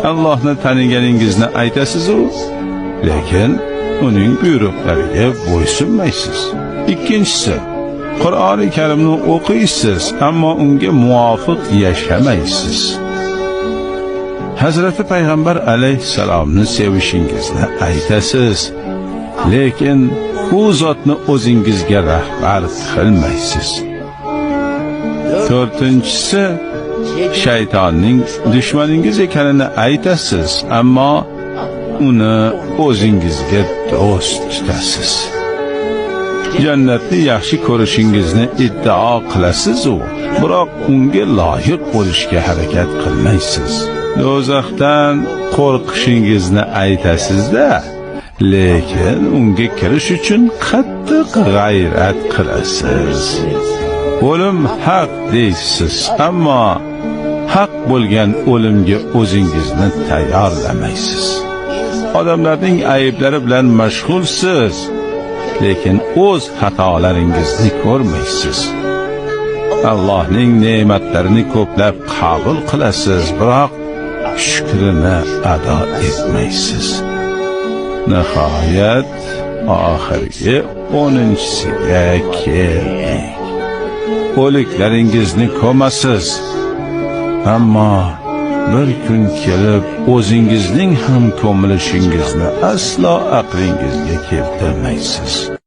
Allohni taniganingizni aytasiz-u, lekin uning buyruqlariga bo'ysunmaysiz. Ikkinchisi, Qur'oni Karimni o'qiysiz, ammo unga muvofiq yashamaysiz. Hazrati Payg'ambar alayhissalomni sevishingizni aytasiz, lekin u zotni o'zingizga rahbar qilmaysiz. To'rtinchisi, shaytonning dushmaningiz ekanini aytasiz, ammo uni o'zingizga do'st tutasiz. Jannatni yaxshi ko'rishingizni iddao qilasiz-u, biroq unga loyiq bo'lishga harakat qilmaysiz. Do'zaxdan qo'rqishingizni aytasiz-da, lekin unga kirish uchun qattiq g'ayrat qilasiz. O'lim haq deysiz, ammo haq bo'lgan o'limga o'zingizni tayyorlamaysiz. Odamlarning ayblari bilan mashg'ulsiz, lekin o'z xatolaringizni ko'rmaysiz. Allohning ne'matlarini ko'plab qabul qilasiz, biroq shukrini ado etmaysiz. Nihoyat oxirgi 10-siga keldik. O'liklaringizni ko'masiz, ammo bir kun kelib o'zingizning ham ko'milishingizni aslo aqlingizga keltirmaysiz.